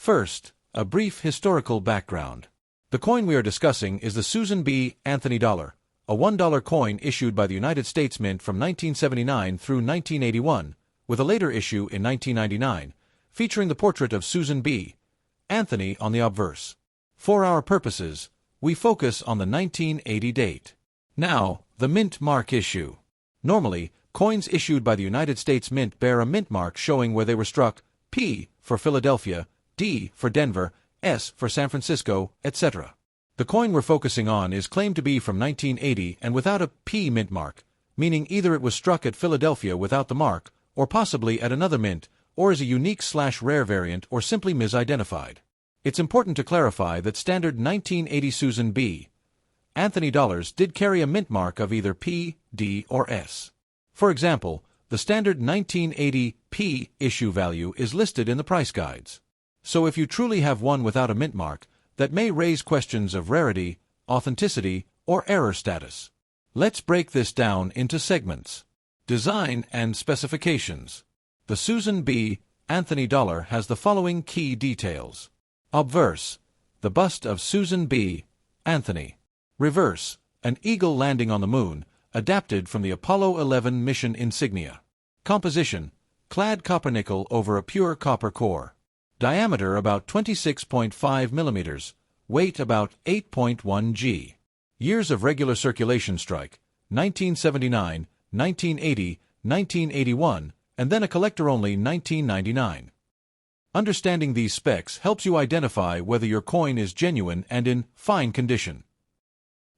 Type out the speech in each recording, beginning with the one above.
First, a brief historical background. The coin we are discussing is the Susan B. Anthony dollar, a $1 coin issued by the United States Mint from 1979 through 1981, with a later issue in 1999, featuring the portrait of Susan B. Anthony on the obverse. For our purposes, we focus on the 1980 date. Now, the mint mark issue. Normally, coins issued by the United States Mint bear a mint mark showing where they were struck, P for Philadelphia, D for Denver, S for San Francisco, etc. The coin we're focusing on is claimed to be from 1980 and without a P mint mark, meaning either it was struck at Philadelphia without the mark, or possibly at another mint, or is a unique/rare variant or simply misidentified. It's important to clarify that standard 1980 Susan B. Anthony dollars did carry a mint mark of either P, D, or S. For example, the standard 1980 P issue value is listed in the price guides. So if you truly have one without a mint mark, that may raise questions of rarity, authenticity, or error status. Let's break this down into segments. Design and specifications. The Susan B. Anthony dollar has the following key details. Obverse, the bust of Susan B. Anthony. Reverse, an eagle landing on the moon, adapted from the Apollo 11 mission insignia. Composition, clad copper nickel over a pure copper core. Diameter about 26.5 millimeters, weight about 8.1 g. Years of regular circulation strike, 1979, 1980, 1981, and then a collector-only 1999. Understanding these specs helps you identify whether your coin is genuine and in fine condition.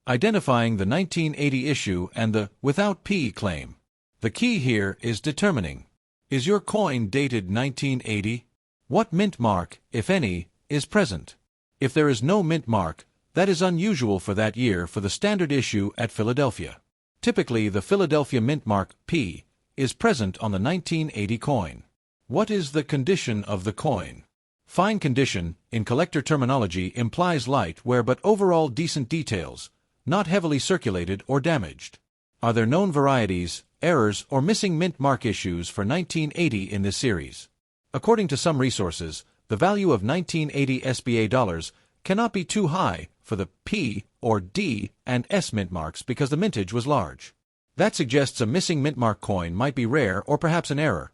Identifying the 1980 issue and the without P claim. The key here is determining, is your coin dated 1980? What mint mark, if any, is present? If there is no mint mark, that is unusual for that year for the standard issue at Philadelphia. Typically, the Philadelphia mint mark, P, is present on the 1980 coin. What is the condition of the coin? Fine condition, in collector terminology, implies light wear but overall decent details, not heavily circulated or damaged. Are there known varieties, errors, or missing mint mark issues for 1980 in this series? According to some resources, the value of 1980 SBA dollars cannot be too high for the P or D and S mint marks because the mintage was large. That suggests a missing mint mark coin might be rare or perhaps an error.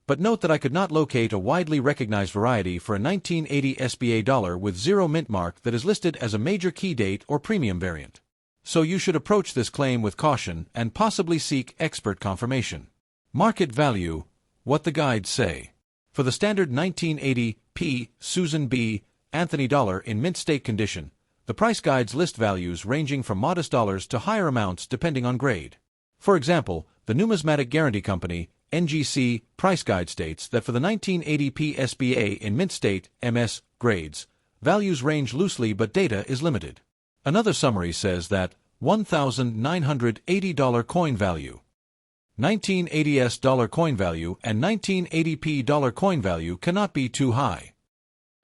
But note that I could not locate a widely recognized variety for a 1980 SBA dollar with zero mint mark that is listed as a major key date or premium variant. So you should approach this claim with caution and possibly seek expert confirmation. Market value, what the guides say. For the standard 1980 P Susan B. Anthony dollar in mint state condition, the price guides list values ranging from modest dollars to higher amounts depending on grade. For example, the Numismatic Guarantee Company, NGC, price guide states that for the 1980 P SBA in mint state MS grades, values range loosely but data is limited. Another summary says that $1,980 coin value, 1980s dollar coin value and 1980p dollar coin value cannot be too high.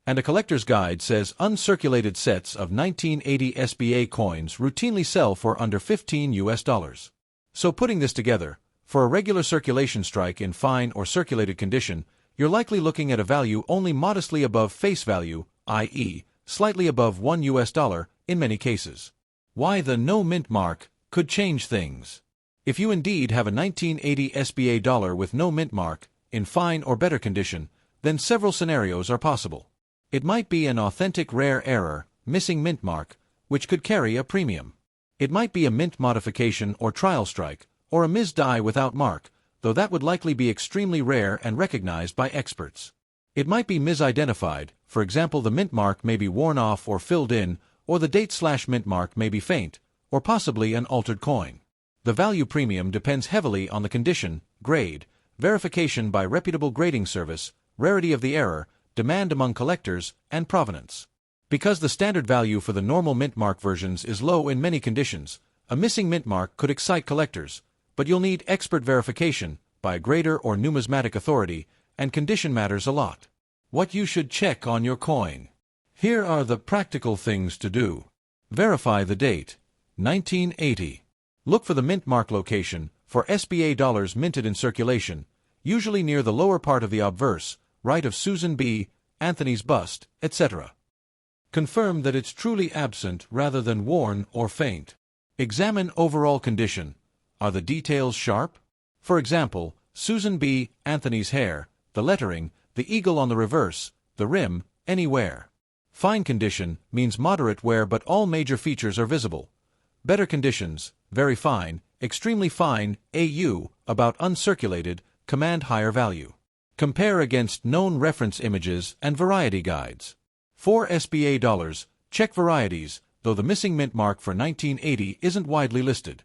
And a collector's guide says uncirculated sets of 1980 SBA coins routinely sell for under $15. So putting this together, for a regular circulation strike in fine or circulated condition, you're likely looking at a value only modestly above face value, i.e., slightly above $1 in many cases. Why the no mint mark could change things. If you indeed have a 1980 SBA dollar with no mint mark, in fine or better condition, then several scenarios are possible. It might be an authentic rare error, missing mint mark, which could carry a premium. It might be a mint modification or trial strike, or a mis-die without mark, though that would likely be extremely rare and recognized by experts. It might be misidentified, for example the mint mark may be worn off or filled in, or the date/mint mark may be faint, or possibly an altered coin. The value premium depends heavily on the condition, grade, verification by reputable grading service, rarity of the error, demand among collectors, and provenance. Because the standard value for the normal mint mark versions is low in many conditions, a missing mint mark could excite collectors, but you'll need expert verification by a grader or numismatic authority, and condition matters a lot. What you should check on your coin. Here are the practical things to do. Verify the date, 1980. Look for the mint mark location for SBA dollars minted in circulation, usually near the lower part of the obverse, right of Susan B. Anthony's bust, etc. Confirm that it's truly absent rather than worn or faint. Examine overall condition. Are the details sharp? For example, Susan B. Anthony's hair, the lettering, the eagle on the reverse, the rim, any wear. Fine condition means moderate wear but all major features are visible. Better conditions, very fine, extremely fine, AU, about uncirculated, command higher value. Compare against known reference images and variety guides. For SBA dollars, check varieties, though the missing mint mark for 1980 isn't widely listed.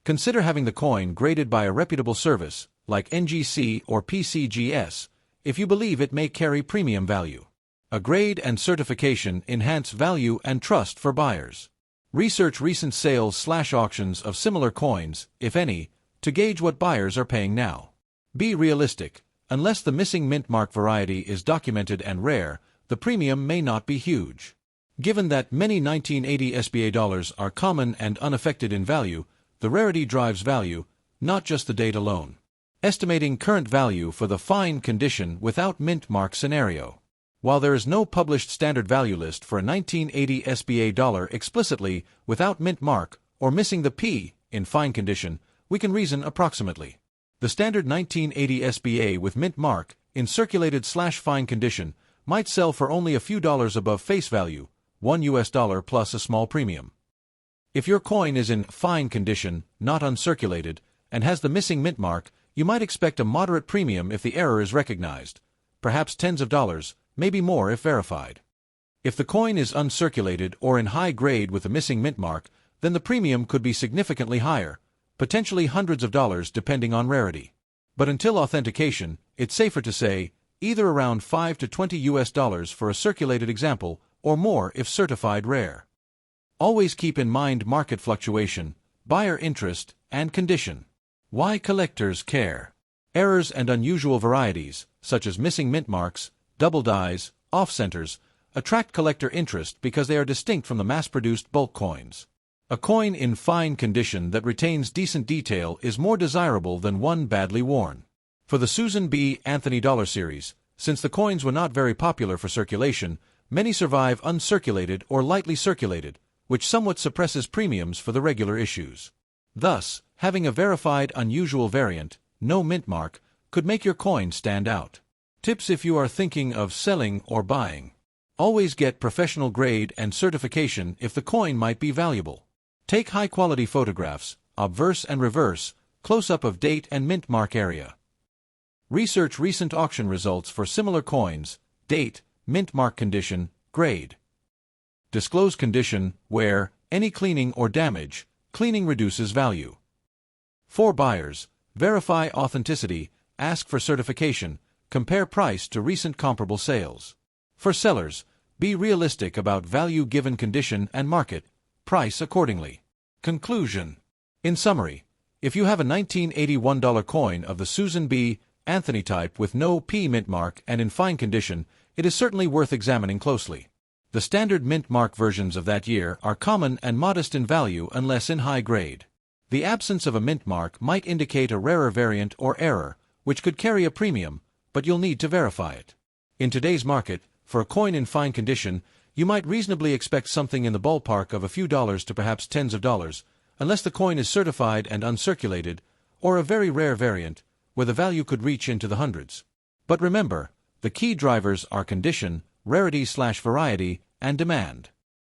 Consider having the coin graded by a reputable service, like NGC or PCGS, if you believe it may carry premium value. A grade and certification enhance value and trust for buyers. Research recent sales/auctions of similar coins, if any, to gauge what buyers are paying now. Be realistic. Unless the missing mint mark variety is documented and rare, the premium may not be huge. Given that many 1980 SBA dollars are common and unaffected in value, the rarity drives value, not just the date alone. Estimating current value for the fine condition without mint mark scenario. While there is no published standard value list for a 1980 SBA dollar explicitly without mint mark or missing the P in fine condition, we can reason approximately. The standard 1980 SBA with mint mark in circulated/fine condition might sell for only a few dollars above face value, $1 plus a small premium. If your coin is in fine condition, not uncirculated, and has the missing mint mark, you might expect a moderate premium if the error is recognized, perhaps tens of dollars, maybe more if verified. If the coin is uncirculated or in high grade with the missing mint mark, then the premium could be significantly higher, potentially hundreds of dollars depending on rarity. But until authentication, it's safer to say, either around $5 to $20 for a circulated example, or more if certified rare. Always keep in mind market fluctuation, buyer interest, and condition. Why collectors care. Errors and unusual varieties, such as missing mint marks, double dies, off-centers, attract collector interest because they are distinct from the mass-produced bulk coins. A coin in fine condition that retains decent detail is more desirable than one badly worn. For the Susan B. Anthony dollar series, since the coins were not very popular for circulation, many survive uncirculated or lightly circulated, which somewhat suppresses premiums for the regular issues. Thus, having a verified unusual variant, no mint mark, could make your coin stand out. Tips if you are thinking of selling or buying. Always get professional grade and certification if the coin might be valuable. Take high-quality photographs, obverse and reverse, close-up of date and mint mark area. Research recent auction results for similar coins, date, mint mark condition, grade. Disclose condition, where, any cleaning or damage, cleaning reduces value. For buyers, verify authenticity, ask for certification, compare price to recent comparable sales. For sellers, be realistic about value given condition and market, price accordingly. Conclusion. In summary, if you have a $1981 coin of the Susan B. Anthony type with no P mint mark and in fine condition, it is certainly worth examining closely. The standard mint mark versions of that year are common and modest in value unless in high grade. The absence of a mint mark might indicate a rarer variant or error, which could carry a premium, but you'll need to verify it. In today's market, for a coin in fine condition, you might reasonably expect something in the ballpark of a few dollars to perhaps tens of dollars, unless the coin is certified and uncirculated, or a very rare variant, where the value could reach into the hundreds. But remember, the key drivers are condition, rarity/variety, and demand.